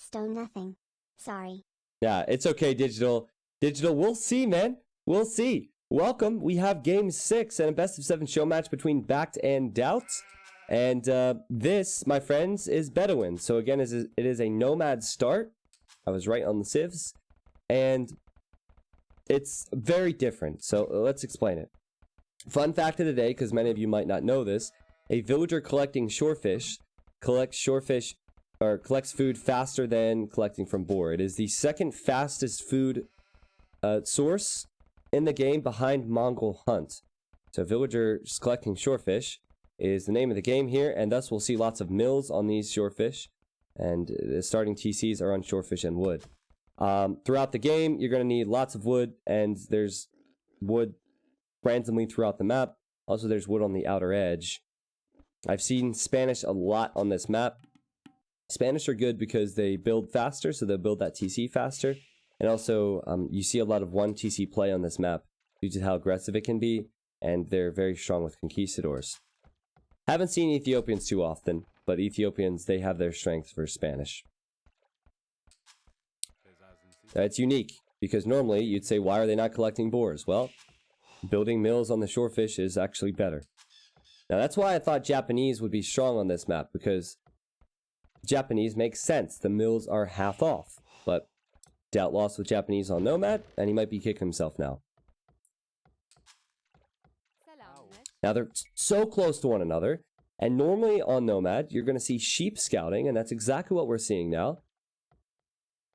stone nothing. Sorry. Yeah, it's okay, Digital. Digital, we'll see, man. We'll see. Welcome. We have Game 6 and a best-of-7 show match between Bact and Daut. And this, my friends, is Bedouins. So again, it is a nomad start. I was right on the civs. And it's very different. So let's explain it. Fun fact of the day, because many of you might not know this, a villager collecting shorefish collects food faster than collecting from boar. It is the second fastest food source in the game behind Mongol Hunt. So villagers collecting shorefish is the name of the game here, and thus we'll see lots of mills on these shorefish, and the starting TCs are on shorefish and wood. Throughout the game, you're going to need lots of wood, and there's wood randomly throughout the map. Also, there's wood on the outer edge. I've seen Spanish a lot on this map. Spanish are good because they build faster, so they'll build that TC faster. And also, you see a lot of 1 TC play on this map due to how aggressive it can be, and they're very strong with conquistadors. Haven't seen Ethiopians too often, but Ethiopians, they have their strength for Spanish. It's unique, because normally you'd say, why are they not collecting boars? Well, building mills on the shorefish is actually better. Now that's why I thought Japanese would be strong on this map, because Japanese makes sense. The mills are half off, but Daut lost with Japanese on Nomad, and he might be kicking himself now. Now they're so close to one another, and normally on Nomad, you're going to see sheep scouting, and that's exactly what we're seeing now.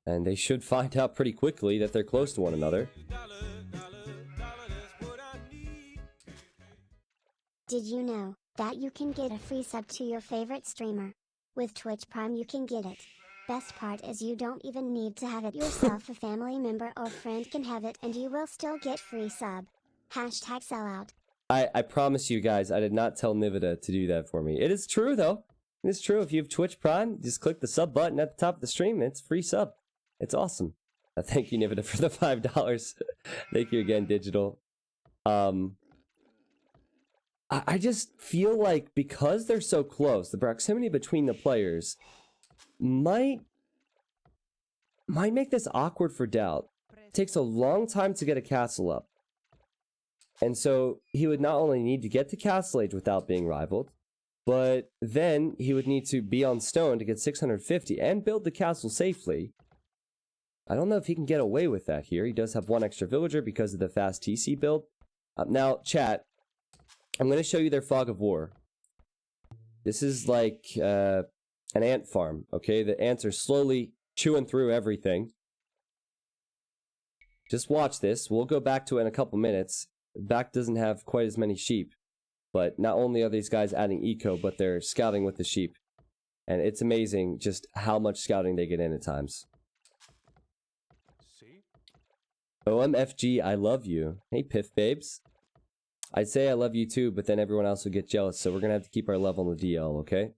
And they should find out pretty quickly that they're close to one another. Did you know that you can get a free sub to your favorite streamer? With Twitch Prime you can get it. Best part is you don't even need to have it yourself. A family member or friend can have it and you will still get free sub. Hashtag sellout. I promise you guys, I did not tell Nivida to do that for me. It is true though. It is true. If you have Twitch Prime, just click the sub button at the top of the stream. It's free sub. It's awesome. Thank you, Nivida, for the $5. Thank you again, Digital. I just feel like because they're so close, the proximity between the players might make this awkward for Daut. It takes a long time to get a castle up. And so he would not only need to get to Castle Age without being rivaled, but then he would need to be on stone to get 650 and build the castle safely. I don't know if he can get away with that here. He does have 1 extra villager because of the fast TC build. Now, chat, I'm going to show you their Fog of War. This is like an ant farm, okay? The ants are slowly chewing through everything. Just watch this. We'll go back to it in a couple minutes. Bact doesn't have quite as many sheep. But not only are these guys adding eco, but they're scouting with the sheep. And it's amazing just how much scouting they get in at times. OMFG, I love you. Hey, Piff Babes. I'd say I love you too, but then everyone else will get jealous, so we're gonna have to keep our level on the DL, okay?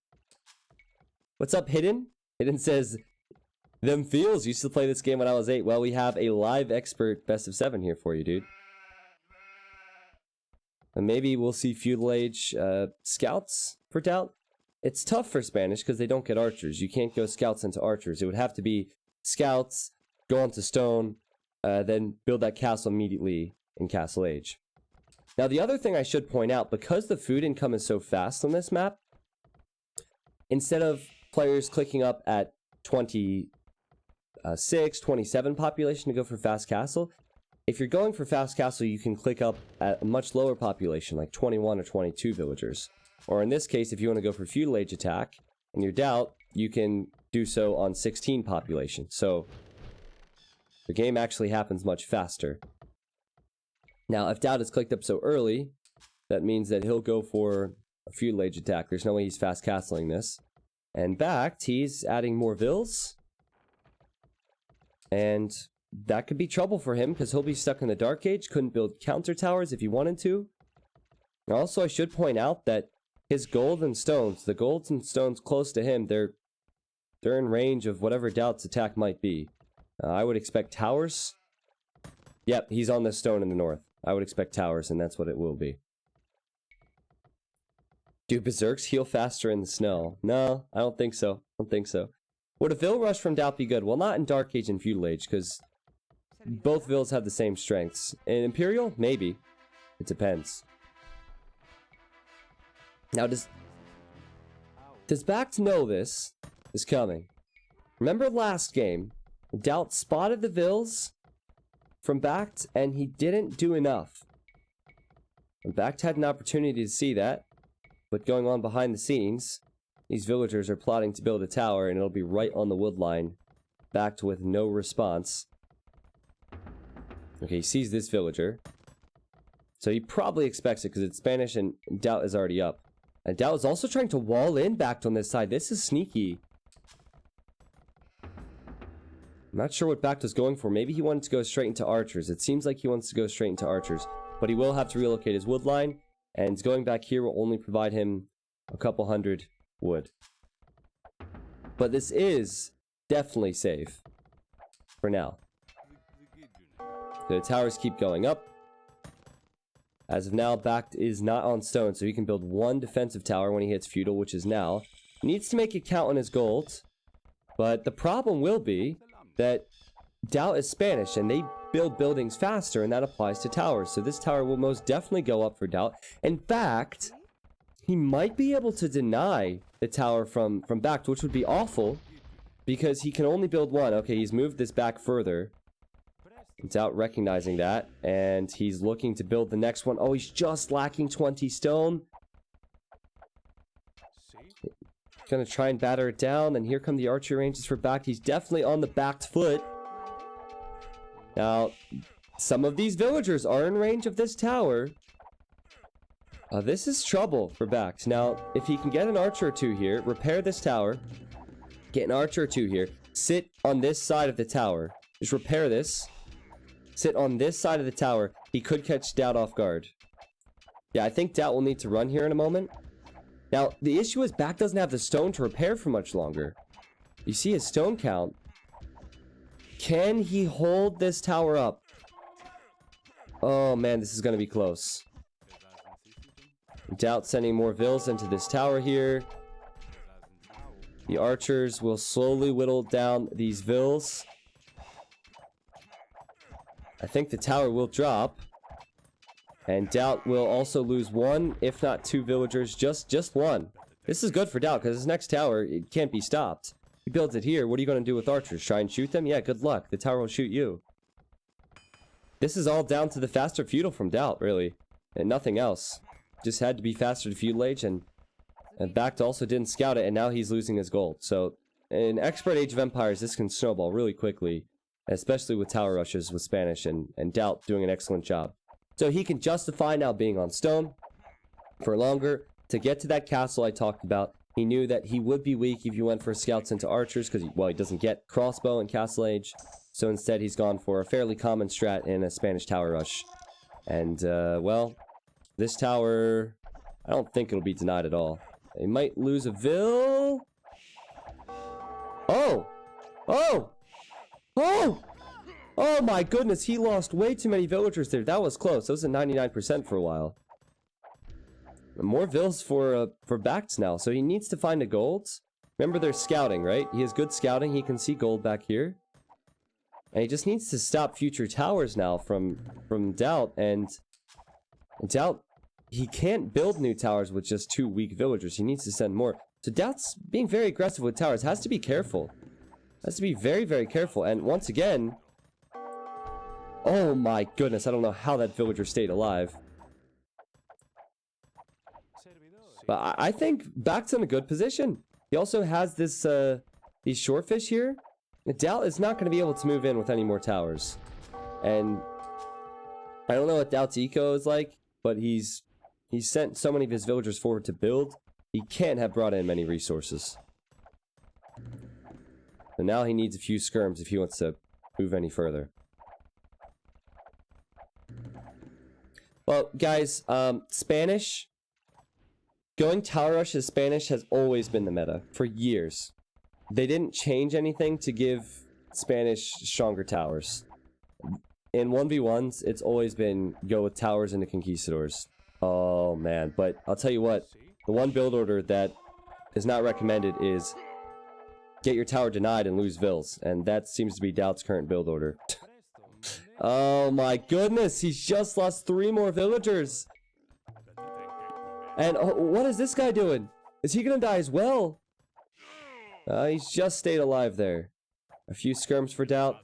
What's up, Hidden? Hidden says, them feels used to play this game when I was 8. Well, we have a live expert best of 7 here for you, dude. And maybe we'll see Feudal Age scouts for Daut. It's tough for Spanish because they don't get archers. You can't go scouts into archers. It would have to be scouts, go onto stone, then build that castle immediately in Castle Age. Now, the other thing I should point out, because the food income is so fast on this map, instead of players clicking up at 26, 27 population to go for fast castle, if you're going for fast castle, you can click up at a much lower population, like 21 or 22 villagers. Or in this case, if you want to go for feudal age attack, and you're Daut, you can do so on 16 population. So the game actually happens much faster. Now, if Daut is clicked up so early, that means that he'll go for a feudal age attack. There's no way he's fast castling this. And Bact, he's adding more vills. And that could be trouble for him, because he'll be stuck in the Dark Age, couldn't build counter towers if he wanted to. Also, I should point out that his gold and stones, the golds and stones close to him, they're in range of whatever Daut's attack might be. I would expect towers. Yep, he's on the stone in the north. I would expect towers, and that's what it will be. Do berserks heal faster in the snow? No, I don't think so. I don't think so. Would a Vill rush from Daut be good? Well, not in Dark Age and Feudal Age, because both Vills have the same strengths. In Imperial? Maybe. It depends. Now, does Bact know this is coming? Remember last game, Daut spotted the Vills from Bact, and he didn't do enough. And Bact had an opportunity to see that, but going on behind the scenes, these villagers are plotting to build a tower, and it'll be right on the wood line, Bact with no response. Okay, he sees this villager. So he probably expects it because it's Spanish and Daut is already up. And Daut is also trying to wall in Bact on this side. This is sneaky. I'm not sure what Bact was going for. Maybe he wanted to go straight into archers. It seems like he wants to go straight into archers. But he will have to relocate his wood line. And going back here will only provide him a couple hundred wood. But this is definitely safe. For now. The towers keep going up. As of now, Bact is not on stone, so he can build one defensive tower when he hits feudal, which is now. He needs to make it count on his gold. But the problem will be that Daut is Spanish, and they build buildings faster, and that applies to towers. So this tower will most definitely go up for Daut. In fact, he might be able to deny the tower from Bact, which would be awful, because he can only build one. Okay, he's moved this back further. Daut recognizing that, and he's looking to build the next one. Oh, he's just lacking 20 stone. Gonna try and batter it down, and here come the archer ranges for Bact. He's definitely on the backed foot. Now, some of these villagers are in range of this tower. This is trouble for Bact. Now, if he can get an archer or two here, repair this tower, get an archer or two here, sit on this side of the tower, just repair this, sit on this side of the tower, he could catch Daut off guard. Yeah, I think Daut will need to run here in a moment. Now, the issue is Bact doesn't have the stone to repair for much longer. You see his stone count. Can he hold this tower up? Oh man, this is going to be close. Daut sending more vills into this tower here. The archers will slowly whittle down these vills. I think the tower will drop. And Daut will also lose one, if not two villagers. Just one. This is good for Daut, because his next tower, it can't be stopped. He builds it here. What are you going to do with archers? Try and shoot them? Yeah, good luck. The tower will shoot you. This is all down to the faster feudal from Daut, really. And nothing else. Just had to be faster to feudal age, and Bact also didn't scout it, and now he's losing his gold. So, in Expert Age of Empires, this can snowball really quickly. Especially with tower rushes with Spanish, and Daut doing an excellent job. So he can justify now being on stone for longer. To get to that castle I talked about, he knew that he would be weak if he went for scouts into archers, because, well, he doesn't get crossbow in Castle Age. So instead, he's gone for a fairly common strat in a Spanish tower rush. And, well, this tower, I don't think it'll be denied at all. They might lose a Vill. Oh! Oh! Oh! Oh my goodness, he lost way too many villagers there. That was close. That was at 99% for a while. More vills for Bact now, so he needs to find a gold. Remember, they're scouting, right? He has good scouting. He can see gold back here. And he just needs to stop future towers now from Daut. And Daut, he can't build new towers with just 2 weak villagers. He needs to send more. So Daut's being very aggressive with towers. Has to be careful. Has to be very, very careful. And once again... Oh my goodness, I don't know how that villager stayed alive. But I think Bact's in a good position. He also has this, these shorefish here. Daut is not going to be able to move in with any more towers. And I don't know what Daut's eco is like, but he's sent so many of his villagers forward to build. He can't have brought in many resources. So now he needs a few skirms if he wants to move any further. Well, guys, Spanish, going tower rush as Spanish has always been the meta for years. They didn't change anything to give Spanish stronger towers. In 1v1s, it's always been go with towers into conquistadors. Oh man, but I'll tell you what, the one build order that is not recommended is get your tower denied and lose vills. And that seems to be Daut's current build order. Oh my goodness, he's just lost 3 more villagers. And what is this guy doing? Is he gonna die as well? He's just stayed alive there. A few skirms for Daut.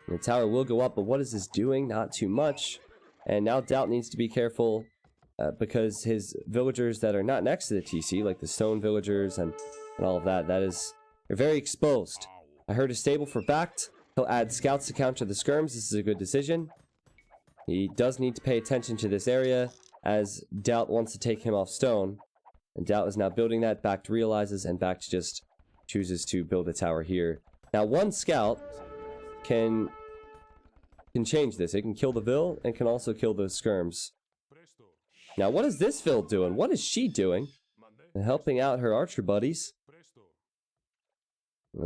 The tower will go up, but what is this doing? Not too much. And now Daut needs to be careful because his villagers that are not next to the TC, like the stone villagers and all of that, they're very exposed. I heard a stable for Bact. He'll add scouts to counter the skirms. This is a good decision. He does need to pay attention to this area as Daut wants to take him off stone. And Daut is now building that. Bact realizes, and Bact just chooses to build a tower here. Now, one scout can change this. It can kill the vill and can also kill the skirms. Now, what is this vill doing? What is she doing? Helping out her archer buddies.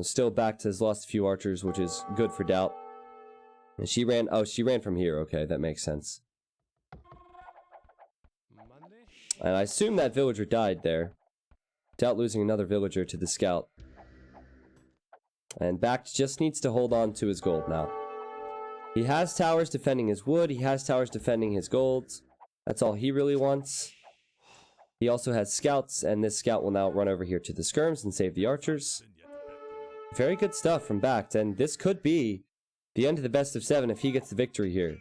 Still Bact has lost a few archers, which is good for Daut. And she ran from here. Okay, that makes sense. And I assume that villager died there. Daut losing another villager to the scout. And Bact just needs to hold on to his gold now. He has towers defending his wood. He has towers defending his gold. That's all he really wants. He also has scouts, and this scout will now run over here to the skirms and save the archers. Very good stuff from Bact, and this could be the end of the best of 7 if he gets the victory here.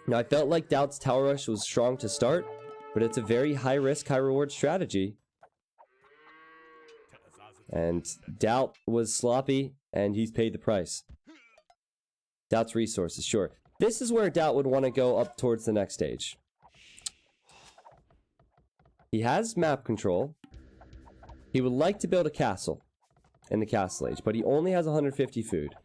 Now, I felt like Daut's tower rush was strong to start, but it's a very high-risk, high-reward strategy. And Daut was sloppy, and he's paid the price. Daut's resources, sure. This is where Daut would want to go up towards the next stage. He has map control. He would like to build a castle in the castle age, but he only has 150 food.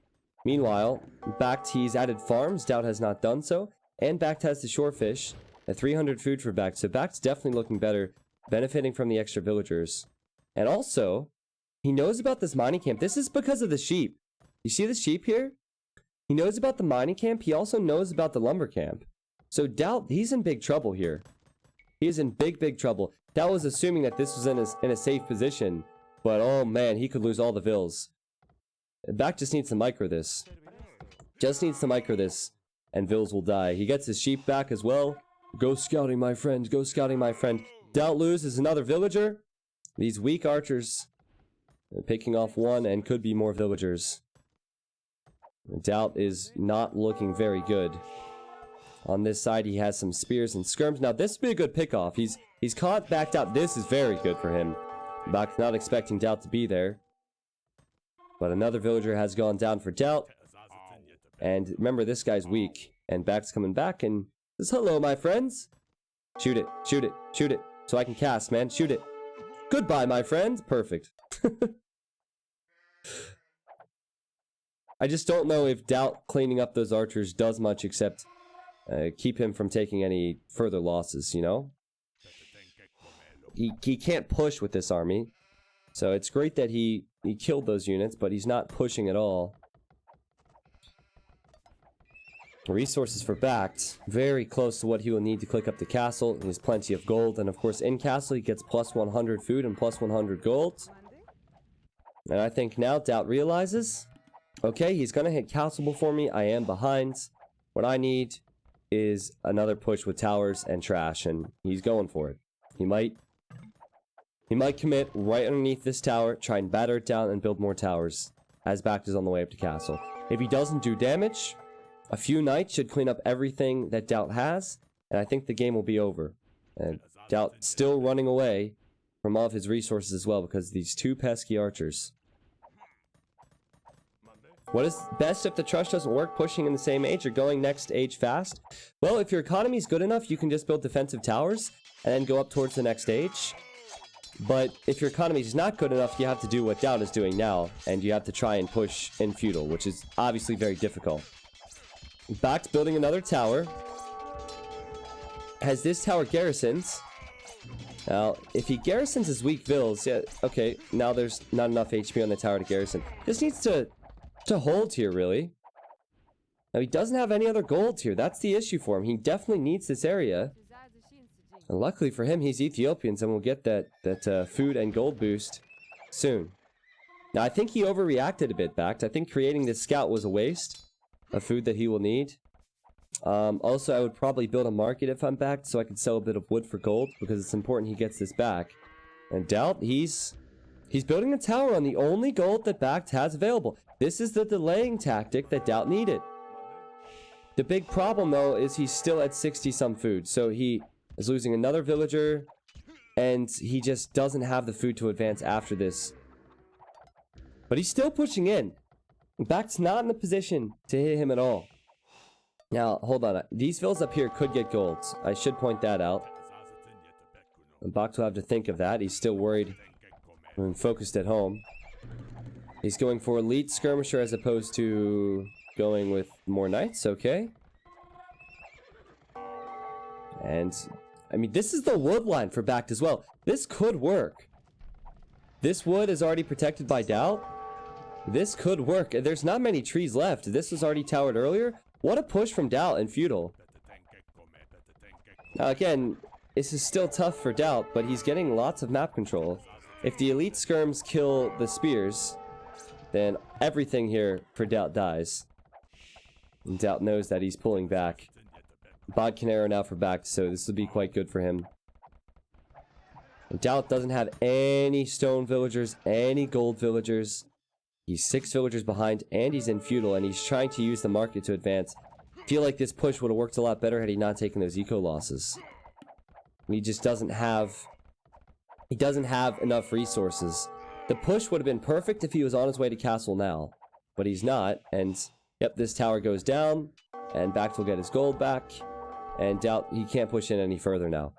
Meanwhile, Bact, he's added farms. Daut has not done so. And Bact has the shorefish at 300 food for Bact. So Bact's definitely looking better, benefiting from the extra villagers. And also, he knows about this mining camp. This is because of the sheep. You see the sheep here? He knows about the mining camp. He also knows about the lumber camp. So Daut, he's in big trouble here. He is in big, big trouble. Daut was assuming that this was in a safe position. But oh man, he could lose all the vills. Bact just needs to micro this. Just needs to micro this. And vills will die. He gets his sheep back as well. Go scouting, my friend. Go scouting, my friend. Daut loses another villager. These weak archers picking off one and could be more villagers. Daut is not looking very good. On this side, he has some spears and skirms. Now, this would be a good pickoff. He's caught Bact out. This is very good for him. Bact not expecting Daut to be there. But another villager has gone down for Daut. And remember, this guy's weak. And Bact's coming back and says, hello, my friends. Shoot it, shoot it, shoot it. So I can cast, man. Shoot it. Goodbye, my friends. Perfect. I just don't know if Daut cleaning up those archers does much except keep him from taking any further losses, you know? He can't push with this army. So it's great that he killed those units, but he's not pushing at all. Resources for Bact. Very close to what he will need to click up the castle. He has plenty of gold. And of course, in castle, he gets plus 100 food and plus 100 gold. And I think now Daut realizes, okay, he's going to hit castle before me. I am behind. What I need is another push with towers and trash. And he's going for it. He might commit right underneath this tower, try and batter it down and build more towers as Bact is on the way up to castle. If he doesn't do damage, a few knights should clean up everything that Daut has, and I think the game will be over. And Daut still running away from all of his resources as well because of these two pesky archers. What is best if the trust doesn't work, pushing in the same age or going next age fast? Well, if your economy is good enough, you can just build defensive towers and then go up towards the next age. But if your economy is not good enough, you have to do what Daut is doing now, and you have to try and push in feudal, which is obviously very difficult. Bact building another tower. Has this tower garrisons? Now, if he garrisons his weak vills, yeah, okay, now there's not enough HP on the tower to garrison. Just needs to hold here, really. Now, he doesn't have any other gold here. That's the issue for him. He definitely needs this area. And luckily for him, he's Ethiopians and will get that food and gold boost soon. Now, I think he overreacted a bit, Bact. I think creating this scout was a waste of food that he will need. Also, I would probably build a market if I'm Bact so I could sell a bit of wood for gold because it's important he gets this back. And Daut, he's building a tower on the only gold that Bact has available. This is the delaying tactic that Daut needed. The big problem, though, is he's still at 60-some food. So he is losing another villager, and he just doesn't have the food to advance after this. But he's still pushing in. Bact's not in the position to hit him at all. Now, hold on. These villas up here could get golds. I should point that out. And Bact will have to think of that. He's still worried and focused at home. He's going for elite skirmisher as opposed to going with more knights. Okay. And, I mean, this is the wood line for Bact as well. This could work. This wood is already protected by Daut. This could work. There's not many trees left. This was already towered earlier. What a push from Daut and feudal. Now again, this is still tough for Daut, but he's getting lots of map control. If the elite skirms kill the spears, then everything here for Daut dies. And Daut knows that he's pulling back. Bod can arrow now for Bact, so this will be quite good for him. And Daut doesn't have any stone villagers, any gold villagers. He's 6 villagers behind, and he's in feudal, and he's trying to use the market to advance. I feel like this push would have worked a lot better had he not taken those eco losses. He just doesn't have... He doesn't have enough resources. The push would have been perfect if he was on his way to castle now. But he's not, and... Yep, this tower goes down, and Bact will get his gold back. And Daut, he can't push in any further now.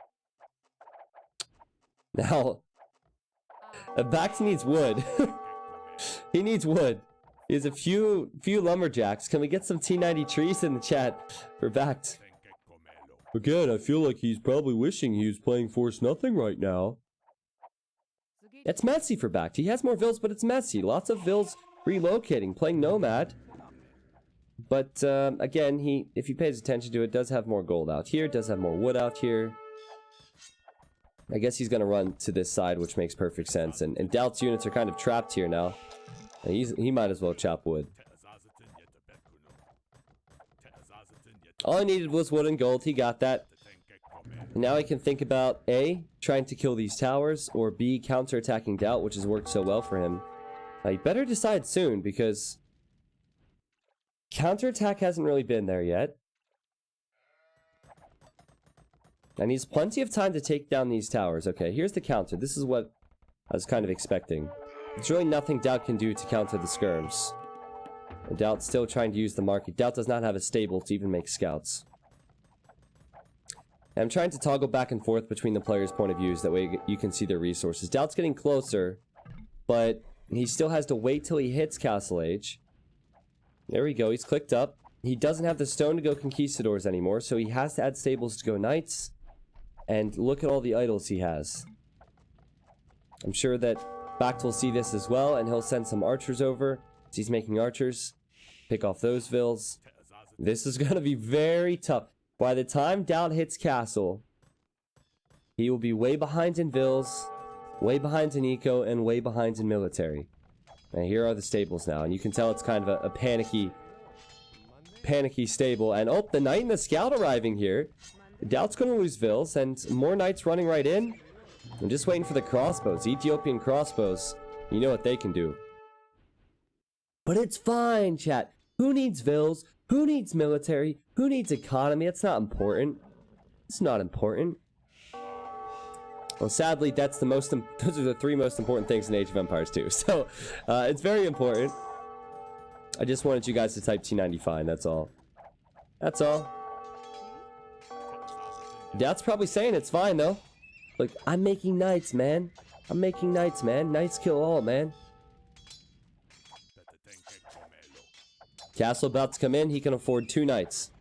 Now... Bact needs wood. He needs wood. He has a few lumberjacks. Can we get some T90 trees in the chat for Bact? Again, I feel like he's probably wishing he was playing Force Nothing right now. It's messy for Bact. He has more vills, but it's messy. Lots of vills relocating, playing Nomad. But, again, if he pays attention to it, does have more gold out here, does have more wood out here. I guess he's going to run to this side, which makes perfect sense. And Daut's units are kind of trapped here now. He might as well chop wood. All I needed was wood and gold. He got that. And now he can think about A, trying to kill these towers, or B, counterattacking Daut, which has worked so well for him. He better decide soon, because counterattack hasn't really been there yet. And he has plenty of time to take down these towers. Okay, here's the counter. This is what I was kind of expecting. There's really nothing Daut can do to counter the skirms. And Daut's still trying to use the market. Daut does not have a stable to even make scouts. And I'm trying to toggle back and forth between the players' point of views. That way you can see their resources. Daut's getting closer, but he still has to wait till he hits Castle Age. There we go. He's clicked up. He doesn't have the stone to go conquistadors anymore, so he has to add stables to go knights. And look at all the idols he has. I'm sure that Bact will see this as well, and he'll send some archers over. He's making archers. Pick off those vills. This is going to be very tough. By the time Daut hits castle, he will be way behind in vills, way behind in eco, and way behind in military. And here are the stables now, and you can tell it's kind of a panicky stable. And oh, the knight and the scout arriving here. Daut's going to lose vills, and more knights running right in. I'm just waiting for the crossbows. Ethiopian crossbows. You know what they can do. But it's fine, chat. Who needs vills? Who needs military? Who needs economy? It's not important. It's not important. Well, sadly, those are the 3 most important things in Age of Empires 2. So, it's very important. I just wanted you guys to type T90 fine, that's all. That's all. Daut's probably saying it's fine, though. Like, I'm making knights, man. I'm making knights, man. Knights kill all, man. Castle about to come in. He can afford 2 knights.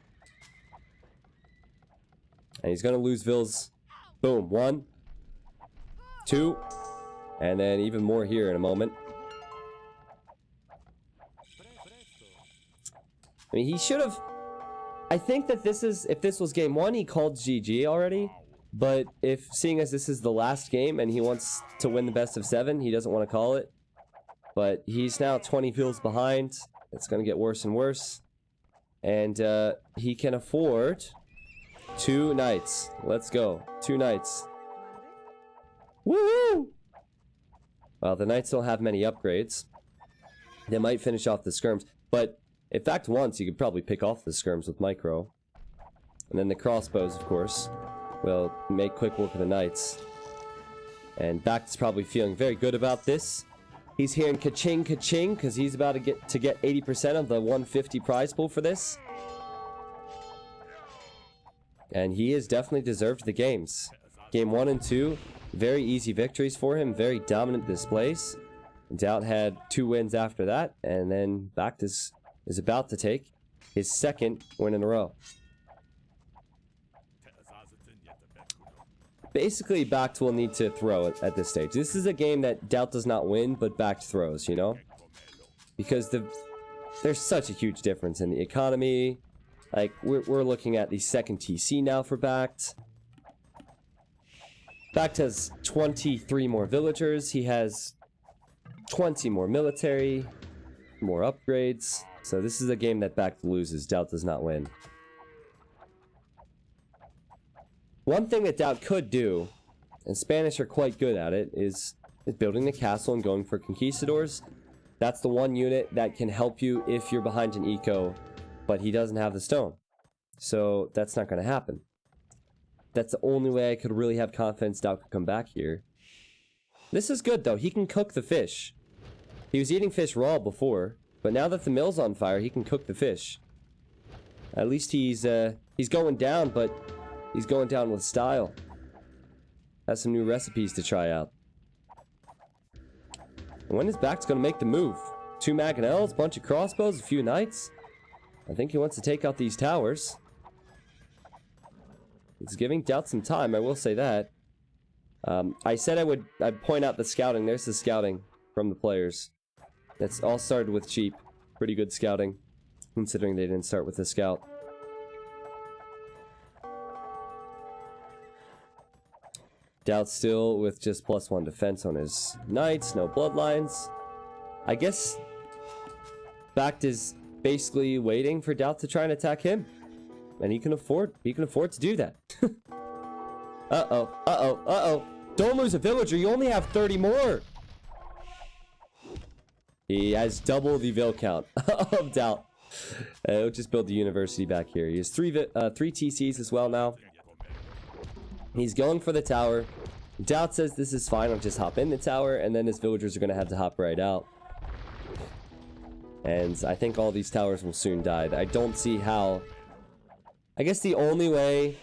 And he's going to lose vills. Boom. 1. 2. And then even more here in a moment. I mean, he should have... I think that this is... If this was game 1, he called GG already. But if, seeing as this is the last game and he wants to win the best of 7, he doesn't want to call it. But he's now 20 fields behind. It's going to get worse and worse. And he can afford 2 knights. Let's go. 2 knights. Woo! Well, the knights don't have many upgrades. They might finish off the skirms. But if Bact wants, you could probably pick off the skirms with micro. And then the crossbows, of course, will make quick work of the knights. And Bact's probably feeling very good about this. He's hearing ka-ching, ka-ching, because he's about to get 80% of the 150 prize pool for this. And he has definitely deserved the games. Game 1 and 2, very easy victories for him, very dominant displays. Daut had 2 wins after that, and then Bact is about to take his 2nd win in a row. Basically, Bact will need to throw it at this stage. This is a game that Daut does not win, but Bact throws, you know? Because there's such a huge difference in the economy. Like, we're looking at the 2nd TC now for Bact. Bact has 23 more villagers. He has 20 more military, more upgrades. So this is a game that Bact loses. Daut does not win. One thing that Daut could do, and Spanish are quite good at it, is building the castle and going for conquistadors. That's the one unit that can help you if you're behind an eco, but he doesn't have the stone. So that's not going to happen. That's the only way I could really have confidence Daut could come back here. This is good though, he can cook the fish. He was eating fish raw before, but now that the mill's on fire, he can cook the fish. At least he's going down, but he's going down with style. Has some new recipes to try out. And when is Bact going to make the move? 2 Mangonels, bunch of crossbows, a few knights. I think he wants to take out these towers. It's giving Daut some time, I will say that. I said I'd point out the scouting. There's the scouting from the players. That's all started with cheap. Pretty good scouting, considering they didn't start with the scout. Daut still with just +1 defense on his knights, no bloodlines. I guess Bact is basically waiting for Daut to try and attack him. And he can afford to do that. Uh-oh, uh-oh, uh-oh. Don't lose a villager, you only have 30 more. He has double the vill count of Daut. He'll just build the university back here. He has 3 TCs as well now. He's going for the tower. Daut says this is fine, I'll just hop in the tower, and then his villagers are going to have to hop right out. And I think all these towers will soon die. I don't see how. I guess the only way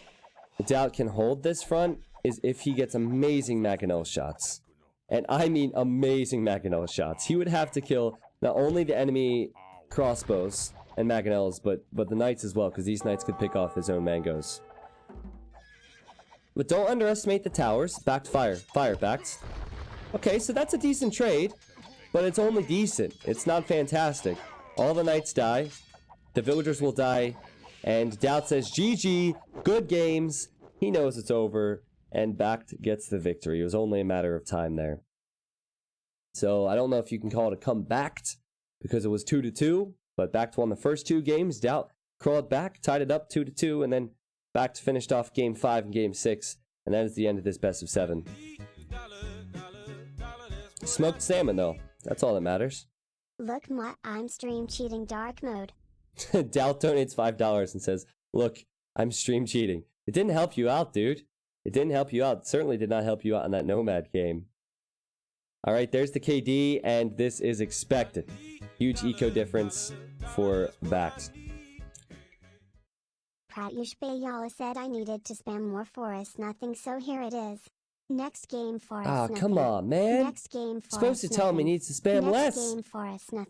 Daut can hold this front is if he gets amazing Mangonel shots. And I mean amazing Mangonel shots. He would have to kill not only the enemy crossbows and Mangonels, but the knights as well, because these knights could pick off his own mangoes. But don't underestimate the towers. Bact fire. Fire, Bact. Okay, so that's a decent trade, but it's only decent. It's not fantastic. All the knights die. The villagers will die. And Daut says, GG, good games. He knows it's over. And Bact gets the victory. It was only a matter of time there. So I don't know if you can call it a comeback, because it was 2-2. But Bact won the first 2 games. Daut crawled back, tied it up 2-2. And then Bact finished off game 5 and game 6. And that is the end of this best of 7. Smoked salmon, though. That's all that matters. Look, I'm stream cheating dark mode. Daut donates $5 and says, look, I'm stream cheating. It didn't help you out, dude. It didn't help you out. It certainly did not help you out in that Nomad game. All right, there's the KD, and this is expected. Huge eco difference for Bact. Pratyush Bayala said I needed to spam more forest nothing, so here it is. Next game forest nothing. Come on, man. Next game forest supposed to tell him he needs to spam less. Next game forest nothing.